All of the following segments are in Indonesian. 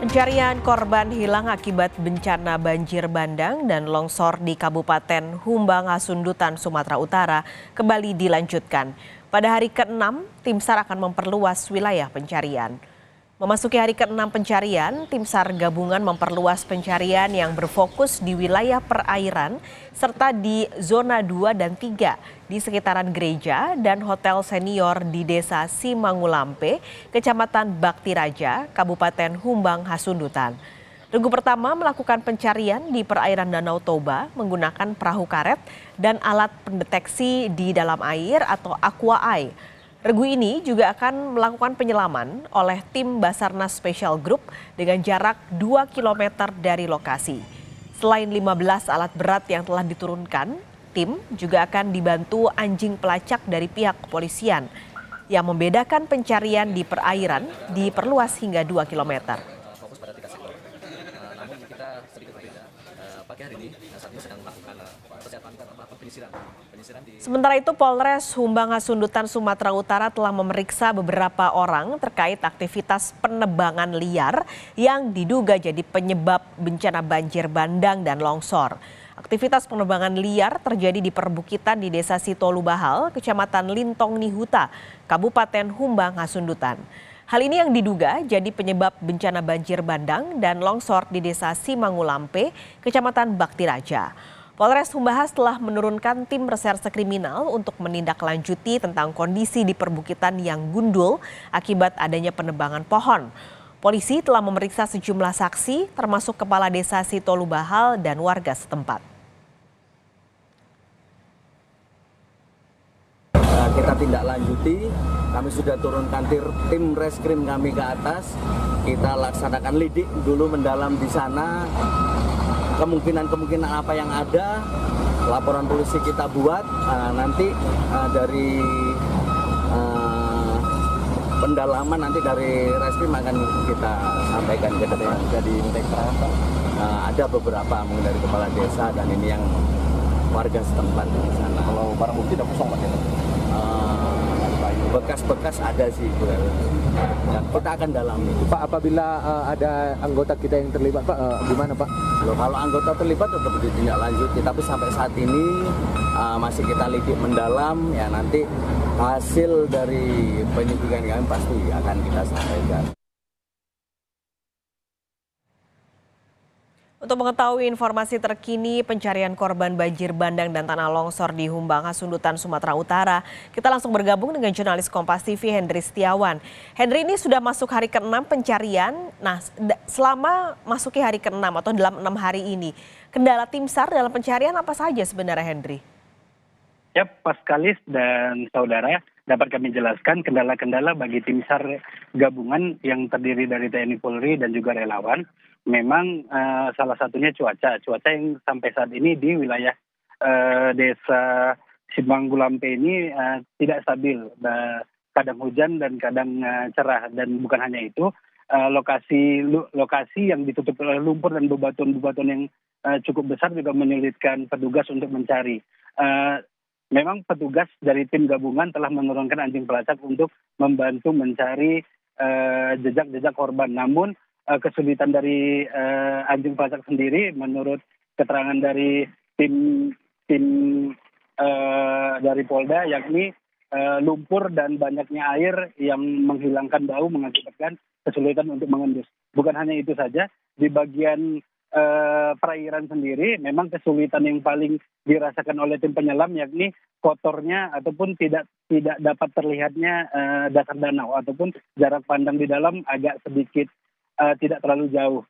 Pencarian korban hilang akibat bencana banjir bandang dan longsor di Kabupaten Humbang Hasundutan, Sumatera Utara kembali dilanjutkan. Pada hari ke-6, tim SAR akan memperluas wilayah pencarian. Memasuki hari ke-6 pencarian, tim SAR gabungan memperluas pencarian yang berfokus di wilayah perairan serta di zona 2 dan 3 di sekitaran gereja dan hotel senior di Desa Simangulampe, Kecamatan Bakti Raja, Kabupaten Humbang Hasundutan. Regu pertama melakukan pencarian di perairan Danau Toba menggunakan perahu karet dan alat pendeteksi di dalam air atau aqua eye. Regu ini juga akan melakukan penyelaman oleh tim Basarnas Special Group dengan jarak 2 km dari lokasi. Selain 15 alat berat yang telah diturunkan, tim juga akan dibantu anjing pelacak dari pihak kepolisian yang membedakan pencarian di perairan diperluas hingga 2 km. Fokus pada 3 sektor. Namun kita sedikit berbeda. Pagi hari ini saat ini sedang melakukan penyisiran di. Sementara itu Polres Humbang Hasundutan, Sumatera Utara telah memeriksa beberapa orang terkait aktivitas penebangan liar yang diduga jadi penyebab bencana banjir bandang dan longsor. Aktivitas penebangan liar terjadi di perbukitan di Desa Sitolubahal, Kecamatan Lintong Nihuta, Kabupaten Humbang Hasundutan. Hal ini yang diduga jadi penyebab bencana banjir bandang dan longsor di Desa Simangulampe, Kecamatan Bakti Raja. Polres Humbahas telah menurunkan tim reserse kriminal untuk menindaklanjuti tentang kondisi di perbukitan yang gundul akibat adanya penebangan pohon. Polisi telah memeriksa sejumlah saksi termasuk Kepala Desa Sitolubahal dan warga setempat. Kita tindak lanjuti, kami sudah turunkan tim reskrim kami ke atas, kita laksanakan lidik dulu mendalam di sana, kemungkinan apa yang ada, laporan polisi kita buat, nanti dari pendalaman nanti dari reskrim akan kita sampaikan ke depan. Jadi minta keterangan Pak? Ada beberapa mungkin dari kepala desa dan ini yang warga setempat di sana. Kalau barang bukti udah kosong Pak ya? Bekas-bekas ada sih, dan kita akan dalami. Pak, apabila ada anggota kita yang terlibat, Pak, gimana Pak? Loh, kalau anggota terlibat tetap ditindaklanjuti, tapi sampai saat ini masih kita lidik mendalam, ya nanti hasil dari penyidikan kami pasti akan kita sampaikan. Untuk mengetahui informasi terkini pencarian korban banjir bandang dan tanah longsor di Humbang Hasundutan, Sumatera Utara, kita langsung bergabung dengan jurnalis Kompas TV Hendri Setiawan. Hendri, ini sudah masuk hari ke-6 pencarian. Nah, selama masuki hari ke-6 atau dalam 6 hari ini, kendala tim SAR dalam pencarian apa saja sebenarnya, Hendri? Ya, Paskalis dan saudara, dapat kami jelaskan kendala-kendala bagi tim SAR gabungan yang terdiri dari TNI Polri dan juga relawan. Memang salah satunya cuaca yang sampai saat ini di wilayah Desa Simangulampe ini tidak stabil, kadang hujan dan kadang cerah, dan bukan hanya itu, lokasi yang ditutup oleh lumpur dan bebatuan yang cukup besar juga menyulitkan petugas untuk mencari. Memang petugas dari tim gabungan telah menurunkan anjing pelacak untuk membantu mencari jejak-jejak korban, namun kesulitan dari anjing pelacak sendiri menurut keterangan dari tim dari Polda, yakni lumpur dan banyaknya air yang menghilangkan bau mengakibatkan kesulitan untuk mengendus. Bukan hanya itu saja, di bagian perairan sendiri memang kesulitan yang paling dirasakan oleh tim penyelam yakni kotornya ataupun tidak dapat terlihatnya dasar danau ataupun jarak pandang di dalam agak sedikit tidak terlalu jauh.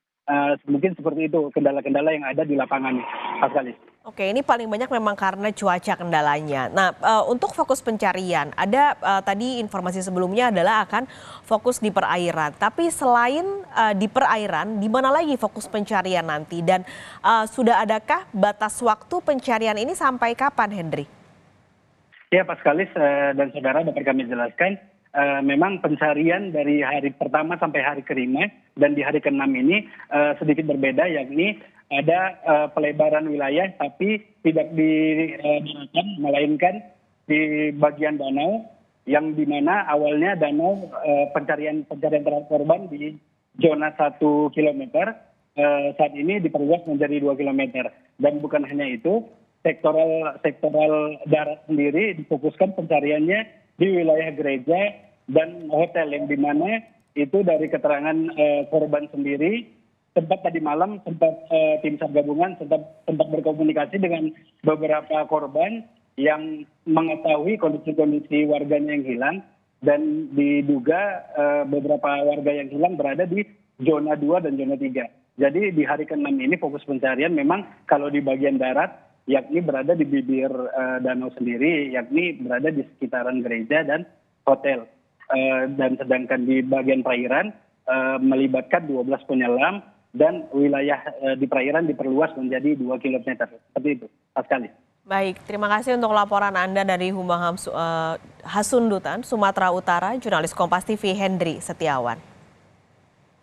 Mungkin seperti itu kendala-kendala yang ada di lapangan, Paskalis. Oke, ini paling banyak memang karena cuaca kendalanya. Nah, untuk fokus pencarian, ada tadi informasi sebelumnya adalah akan fokus di perairan. Tapi selain di perairan, di mana lagi fokus pencarian nanti? Dan sudah adakah batas waktu pencarian ini sampai kapan, Hendri? Ya, Paskalis dan saudara, dapat kami jelaskan. Memang pencarian dari hari pertama sampai hari ke-5 dan di hari ke-6 ini sedikit berbeda, yakni ada pelebaran wilayah tapi tidak di daratan melainkan di bagian danau yang dimana awalnya danau pencarian terhadap korban zona 1 kilometer saat ini diperluas menjadi 2 kilometer. Dan bukan hanya itu, sektoral darat sendiri difokuskan pencariannya di wilayah gereja dan hotel, yang dimana itu dari keterangan korban sendiri, sempat tadi malam tim SAR gabungan sempat berkomunikasi dengan beberapa korban yang mengetahui kondisi-kondisi warganya yang hilang, dan diduga beberapa warga yang hilang berada di zona 2 dan zona 3. Jadi di hari ke-6 ini fokus pencarian memang kalau di bagian darat, yakni berada di bibir danau sendiri, yakni berada di sekitaran gereja dan hotel. Dan sedangkan di bagian perairan melibatkan 12 penyelam, dan wilayah di perairan diperluas menjadi 2 kilometer. Seperti itu, Pascalis. Baik, terima kasih untuk laporan Anda dari Humbang Hasundutan, Sumatera Utara, jurnalis Kompas TV Hendri Setiawan.